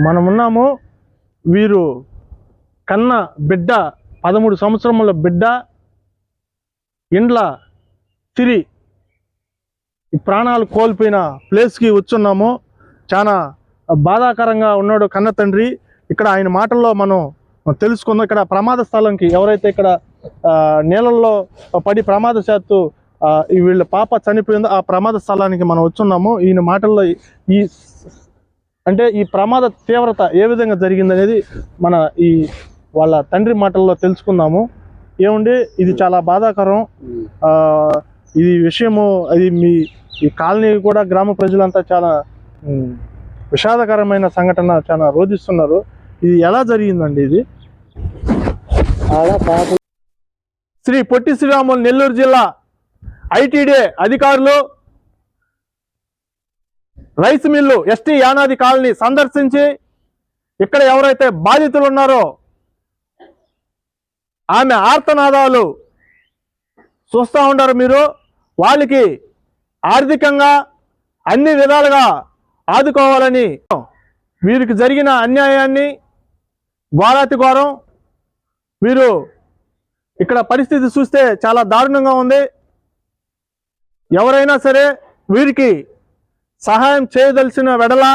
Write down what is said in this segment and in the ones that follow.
మనమున్నాము. వీరు కన్న బిడ్డ 13 సంవత్సరముల బిడ్డ ఇండ్ల తిరి ప్రాణాలు కోల్పోయిన ప్లేస్కి వచ్చున్నాము. చాలా బాధాకరంగా ఉన్నాడు కన్న తండ్రి. ఇక్కడ ఆయన మాటల్లో మనం తెలుసుకుందాం. ఇక్కడ ప్రమాద స్థలంకి ఎవరైతే ఇక్కడ నీళ్ళల్లో పడి ప్రమాదశాత్తు వీళ్ళ పాప చనిపోయిందో ఆ ప్రమాద స్థలానికి మనం వచ్చున్నాము. ఈయన మాటల్లో ఈ ప్రమాద తీవ్రత ఏ విధంగా జరిగిందనేది మన వాళ్ళ తండ్రి మాటల్లో తెలుసుకుందాము. ఏముండి ఇది చాలా బాధాకరం. ఇది విషయము అది ఈ కాలనీ కూడా గ్రామ ప్రజలంతా చాలా విషాదకరమైన సంఘటన చాలా రోధిస్తున్నారు. ఇది ఎలా జరిగిందండి? ఇది శ్రీ పొట్టి శ్రీరాములు నెల్లూరు జిల్లా ఐటీడీ అధికారులు rice mill ST Yanadi colony సందర్శించి ఇక్కడ ఎవరైతే బాధితులు ఉన్నారో ఆమె ఆర్తనాదాలు చూస్తూ ఉంటారు మీరు. వాళ్ళకి ఆర్థికంగా అన్ని విధాలుగా ఆదుకోవాలని వీరికి జరిగిన అన్యాయాన్ని ఘోరాతి ఘోరం. వీరు ఇక్కడ పరిస్థితి చూస్తే చాలా దారుణంగా ఉంది. ఎవరైనా సరే వీరికి సహాయం చేయదలిసిన వెడల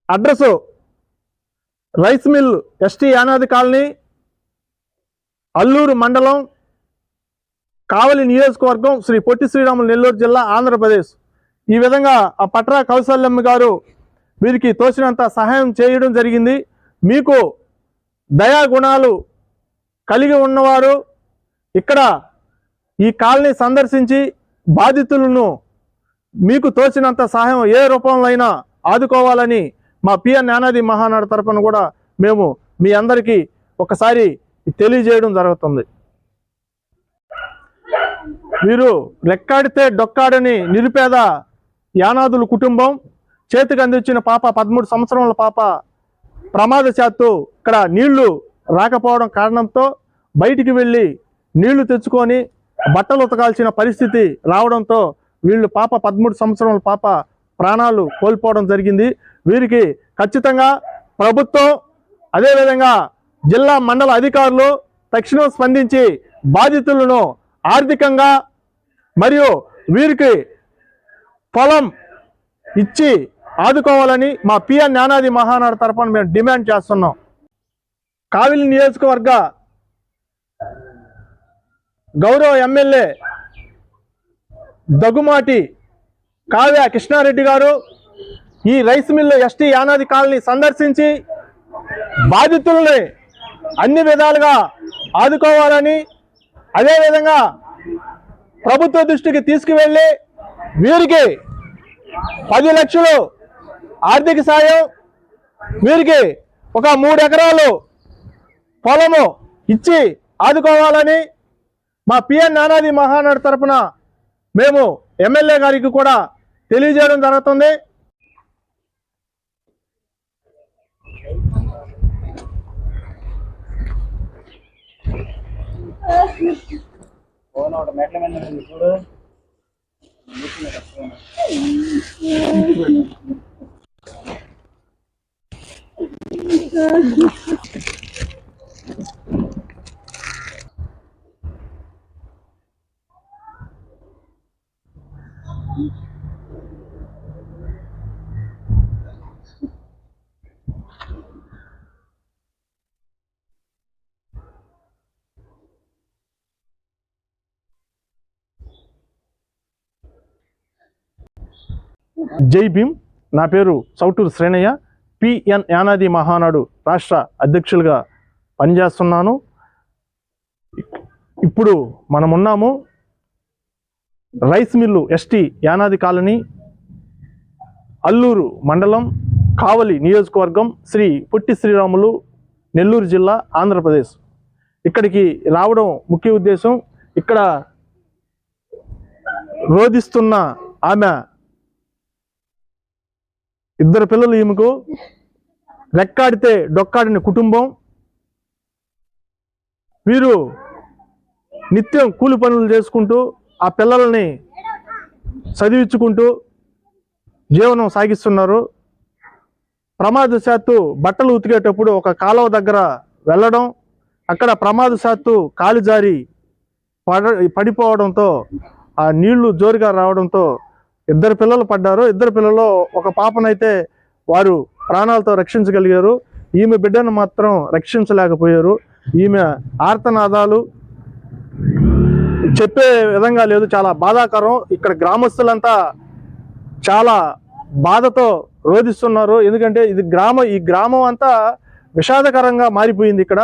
address rice mill ST Yanadi colony, Alluru మండలం, కావలి నియోజకవర్గం, శ్రీ పొట్టి శ్రీరాములు నెల్లూరు జిల్లా, ఆంధ్రప్రదేశ్. ఈ విధంగా ఆ పట్రా కౌశల్యమ్మ గారు వీరికి తోచినంత సహాయం చేయడం జరిగింది. మీకు దయాగుణాలు కలిగి ఉన్నవారు ఇక్కడ ఈ కాలనీ సందర్శించి బాధితులను మీకు తోచినంత సహాయం ఏ రూపంలో అయినా ఆదుకోవాలని మా పిఎన్ యానాది మహానాడు తరపున కూడా మేము మీ అందరికీ ఒకసారి తెలియజేయడం జరుగుతుంది. వీరు రెక్కాడితే డొక్కాడని నిరుపేద యానాదుల కుటుంబం. చేతికి అందించిన పాప 13 సంవత్సరాల పాప ప్రమాదశాత్తు ఇక్కడ నీళ్లు రాకపోవడం కారణంతో బయటికి వెళ్ళి నీళ్లు తెచ్చుకొని బట్టలు ఉతకాల్సిన పరిస్థితి రావడంతో వీళ్ళు 13 సంవత్సరాల పాప ప్రాణాలు కోల్పోవడం జరిగింది. వీరికి ఖచ్చితంగా ప్రభుత్వం అదేవిధంగా జిల్లా మండల అధికారులు తక్షణం స్పందించి బాధితులను ఆర్థికంగా మరియు వీరికి పొలం ఇచ్చి ఆదుకోవాలని మా పిఎన్ యానాది మహానాడు తరపున మేము డిమాండ్ చేస్తున్నాం. కావిలి నియోజకవర్గ గౌరవ ఎమ్మెల్యే దగ్గుమాటి కావ్య కృష్ణారెడ్డి గారు ఈ rice mill ST Yanadi colony సందర్శించి బాధితుల్ని అన్ని విధాలుగా ఆదుకోవాలని అదేవిధంగా ప్రభుత్వ దృష్టికి తీసుకువెళ్ళి వీరికి 10 లక్షలు ఆర్థిక సాయం, వీరికి ఒక 3 ఎకరాలు పొలము ఇచ్చి ఆదుకోవాలని మా పిఎన్ యానాది మహానాడు తరపున మేము ఎమ్మెల్యే గారికి కూడా తెలియజేయడం జరుగుతుంది. జై భీమ్. నా పేరు చౌటూరు శ్రేణయ్య. పిఎన్ యానాది మహానాడు రాష్ట్ర అధ్యక్షులుగా పనిచేస్తున్నాను. ఇప్పుడు మనమున్నాము rice mill ST Yanadi colony, Alluru మండలం, కావలి నియోజకవర్గం, శ్రీ పొట్టి శ్రీరాములు నెల్లూరు జిల్లా, ఆంధ్రప్రదేశ్. ఇక్కడికి రావడం ముఖ్య ఉద్దేశం ఇక్కడ రోధిస్తున్న ఆమె 2 పిల్లలు, ఈమెకు రెక్కాడితే డొక్కాడిన కుటుంబం. వీరు నిత్యం కూలి పనులు చేసుకుంటూ ఆ పిల్లల్ని చదివించుకుంటూ జీవనం సాగిస్తున్నారు. ప్రమాదశాత్తు బట్టలు ఉతికేటప్పుడు ఒక కాలువ దగ్గర వెళ్ళడం, అక్కడ ప్రమాదశాత్తు కాలు జారి పడిపోవడంతో ఆ నీళ్లు జోరుగా రావడంతో 2 పిల్లలు పడ్డారు. 2 పిల్లల్లో ఒక పాపనైతే వారు ప్రాణాలతో రక్షించగలిగారు. ఈమె బిడ్డను మాత్రం రక్షించలేకపోయారు. ఈమె ఆర్తనాదాలు చెప్పే విధంగా లేదు, చాలా బాధాకరం. ఇక్కడ గ్రామస్తులంతా చాలా బాధతో రోధిస్తున్నారు. ఎందుకంటే ఈ గ్రామం అంతా విషాదకరంగా మారిపోయింది. ఇక్కడ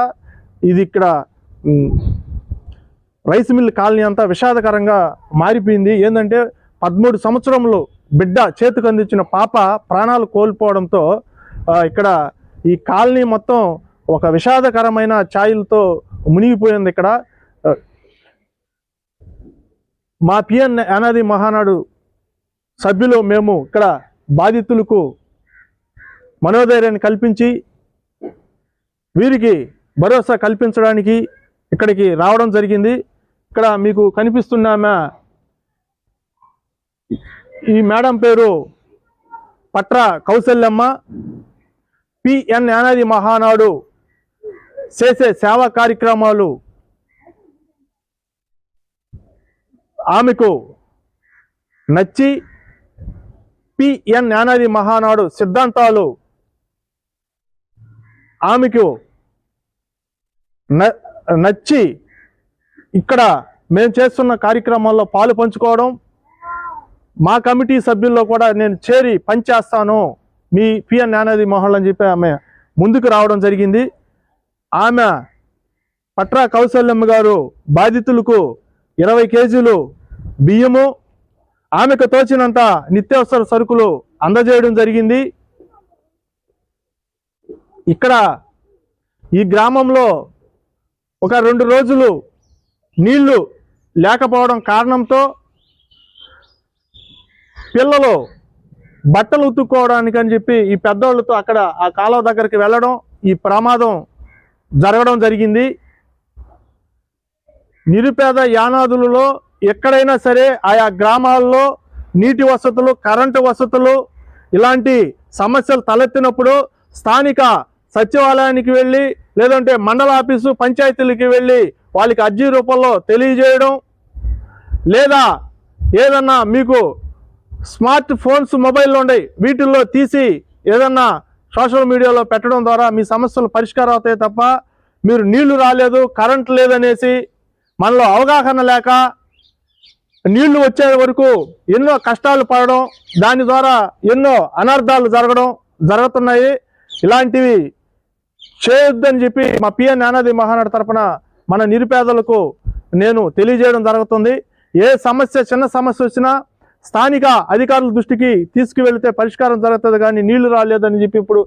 రైస్ మిల్ కాలనీ అంతా విషాదకరంగా మారిపోయింది. ఏంటంటే 13 సంవత్సరములు బిడ్డ చేతికి అందించిన పాప ప్రాణాలు కోల్పోవడంతో ఇక్కడ ఈ కాలనీ మొత్తం ఒక విషాదకరమైన ఛాయలతో మునిగిపోయింది. ఇక్కడ మా పిఎన్ యానాది మహానాడు సభ్యులు మేము ఇక్కడ బాధితులకు మనోధైర్యాన్ని కల్పించి వీరికి భరోసా కల్పించడానికి ఇక్కడికి రావడం జరిగింది. ఇక్కడ మీకు కనిపిస్తున్న ఈ మేడం పేరు పట్ర కౌసల్యమ్మ. పిఎన్ యానాది మహానాడు చేసే సేవా కార్యక్రమాలు ఆమెకు నచ్చి, పిఎన్ యానాది మహానాడు సిద్ధాంతాలు ఆమెకు నచ్చి ఇక్కడ మేము చేస్తున్న కార్యక్రమాల్లో పాలు పంచుకోవడం, మా కమిటీ సభ్యుల్లో కూడా నేను చేరి పనిచేస్తాను మీ పిఎన్ యానాది మహల్ అని చెప్పి ఆమె ముందుకు రావడం జరిగింది. ఆమె పట్రా కౌసల్యమ్మ గారు బాధితులకు 20 కేజీలు బియ్యము, ఆమెకు తోచినంత నిత్యావసర సరుకులు అందజేయడం జరిగింది. ఇక్కడ ఈ గ్రామంలో ఒక 2 రోజులు నీళ్లు లేకపోవడం కారణంతో పిల్లలు బట్టలు ఉతుక్కోవడానికి అని చెప్పి ఈ పెద్దోళ్ళతో అక్కడ ఆ కాలువ దగ్గరికి వెళ్ళడం, ఈ ప్రమాదం జరగడం జరిగింది. నిరుపేద యానాదులలో ఎక్కడైనా సరే ఆయా గ్రామాల్లో నీటి వసతులు, కరెంటు వసతులు ఇలాంటి సమస్యలు తలెత్తినప్పుడు స్థానిక సచివాలయానికి వెళ్ళి, లేదంటే మండల ఆఫీసు పంచాయతీలకి వెళ్ళి వాళ్ళకి అర్జీ రూపంలో తెలియజేయడం, లేదా ఏదన్నా మీకు స్మార్ట్ ఫోన్స్ మొబైల్లో ఉండే వీటిల్లో తీసి ఏదన్నా సోషల్ మీడియాలో పెట్టడం ద్వారా మీ సమస్యలు పరిష్కారం అవుతాయి తప్ప, మీరు నీళ్లు రాలేదు, కరెంట్ లేదనేసి మనలో అవగాహన లేక నీళ్లు వచ్చే వరకు ఎన్నో కష్టాలు పడడం, దాని ద్వారా ఎన్నో అనర్థాలు జరుగుతున్నాయి. ఇలాంటివి చేయొద్దని చెప్పి మా పిఎన్ యానాది మహానాడు తరపున మన నిరుపేదలకు నేను తెలియజేయడం జరుగుతుంది. ఏ సమస్య, చిన్న సమస్య వచ్చినా స్థానిక అధికారుల దృష్టికి తీసుకువెళితే పరిష్కారం జరుగుతుంది. కానీ నీళ్లు రాలేదని చెప్పి ఇప్పుడు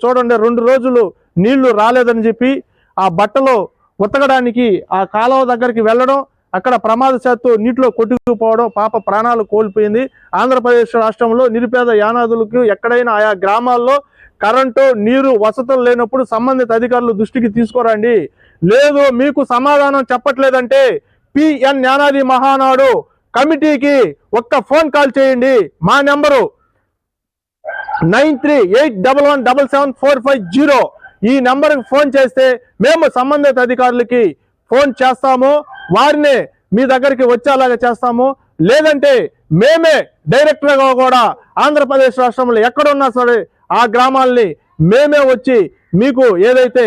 చూడండి, 2 రోజులు నీళ్లు రాలేదని చెప్పి ఆ బట్టలు ఉతకడానికి ఆ కాలువ దగ్గరికి వెళ్ళడం, అక్కడ ప్రమాదశాత్తు నీటిలో కొట్టుకుపోవడం, పాప ప్రాణాలు కోల్పోయింది. ఆంధ్రప్రదేశ్ రాష్ట్రంలో నిరుపేద యానాదులకు ఎక్కడైనా ఆయా గ్రామాల్లో కరెంటు, నీరు వసతులు లేనప్పుడు సంబంధిత అధికారులు దృష్టికి తీసుకురండి. లేదు మీకు సమాధానం చెప్పట్లేదంటే పిఎన్ యానాది మహానాడు కమిటీకి ఒక్క ఫోన్ కాల్ చేయండి. మా నెంబరు 9381177450. ఈ నెంబర్కి ఫోన్ చేస్తే మేము సంబంధిత అధికారులకి ఫోన్ చేస్తాము, వారిని మీ దగ్గరికి వచ్చేలాగా చేస్తాము. లేదంటే మేమే డైరెక్ట్గా కూడా ఆంధ్రప్రదేశ్ రాష్ట్రంలో ఎక్కడున్నా సరే ఆ గ్రామాలని మేమే వచ్చి మీకు ఏదైతే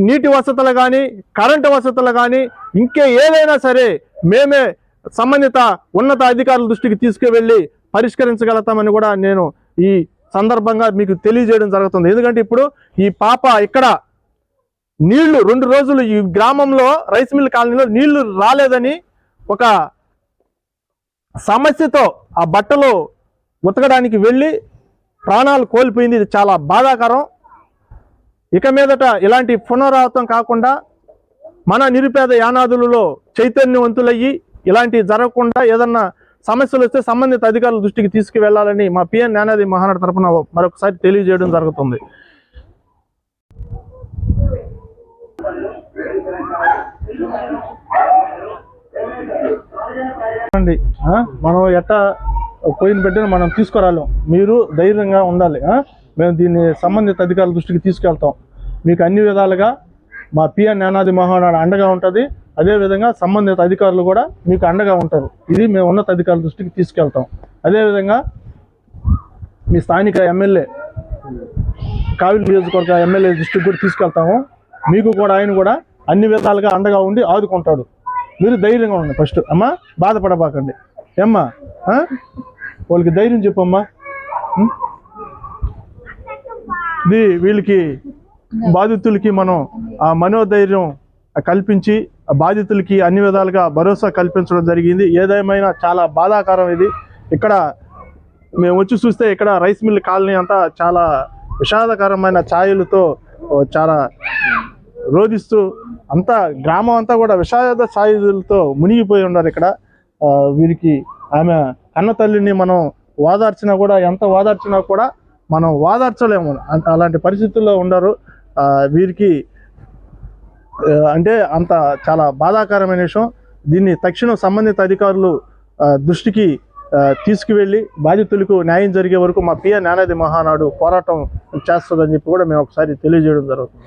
నీటి వసతులు కానీ, కరెంటు వసతులు కానీ, ఇంకే ఏదైనా సరే మేమే సంబంధిత ఉన్నత అధికారుల దృష్టికి తీసుకువెళ్ళి పరిష్కరించగలుగుతామని కూడా నేను ఈ సందర్భంగా మీకు తెలియజేయడం జరుగుతుంది. ఎందుకంటే ఇప్పుడు ఈ పాప ఇక్కడ నీళ్లు 2 రోజులు ఈ గ్రామంలో రైస్ మిల్ కాలనీలో నీళ్లు రాలేదని ఒక సమస్యతో ఆ బట్టలు ఉతకడానికి వెళ్ళి ప్రాణాలు కోల్పోయింది. ఇది చాలా బాధాకరం. ఇక మీదట ఇలాంటి పునరావృతం కాకుండా మన నిరుపేద యానాదులలో చైతన్యవంతులయ్యి ఇలాంటివి జరగకుండా ఏదన్నా సమస్యలు వస్తే సంబంధిత అధికారుల దృష్టికి తీసుకువెళ్లాలని మా పిఎన్ యానాది మహానాడు తరఫున మరొకసారి తెలియజేయడం జరుగుతుంది. మనం ఎట్టా పోయిన బిడ్డను మనం తీసుకురాలేం, మీరు ధైర్యంగా ఉండాలి. మేము దీన్ని సంబంధిత అధికారుల దృష్టికి తీసుకెళ్తాం. మీకు అన్ని విధాలుగా మా పిఎన్ జ్ఞానాది మహానాడు అండగా ఉంటుంది. అదేవిధంగా సంబంధిత అధికారులు కూడా మీకు అండగా ఉంటారు. ఇది మేము ఉన్నత అధికారుల దృష్టికి తీసుకెళ్తాం. అదేవిధంగా మీ స్థానిక ఎమ్మెల్యే కావిలి నియోజకవర్గ ఎమ్మెల్యే దృష్టికి కూడా తీసుకెళ్తాము. మీకు కూడా ఆయన కూడా అన్ని విధాలుగా అండగా ఉండి ఆదుకుంటాడు. మీరు ధైర్యంగా ఉండండి. ఫస్ట్ అమ్మా బాధపడబాకండి. ఏమ్మా వాళ్ళకి ధైర్యం చెప్పమ్మా. ఇది వీళ్ళకి బాధితులకి మనం ఆ మనోధైర్యం కల్పించి బాధితులకి అన్ని విధాలుగా భరోసా కల్పించడం జరిగింది. ఏదేమైనా చాలా బాధాకరం ఇది. ఇక్కడ మేము వచ్చి చూస్తే ఇక్కడ రైస్ మిల్ కాలనీ అంతా చాలా విషాదకరమైన ఛాయలతో చాలా రోధిస్తూ అంతా గ్రామం అంతా కూడా విషాద ఛాయలతో మునిగిపోయి ఉన్నారు. ఇక్కడ వీరికి ఆమె కన్న తల్లిని మనం ఓదార్చినా కూడా ఎంత ఓదార్చినా కూడా మనం ఓదార్చలేము. అలాంటి పరిస్థితుల్లో ఉన్నారు. వీరికి అంటే అంత చాలా బాధాకరమైన విషయం. దీన్ని తక్షణం సంబంధిత అధికారులు దృష్టికి తీసుకువెళ్ళి బాధితులకు న్యాయం జరిగే వరకు మా పిఎన్ జ్ఞానాది మహానాడు పోరాటం చేస్తుందని చెప్పి కూడా మేము ఒకసారి తెలియజేయడం జరుగుతుంది.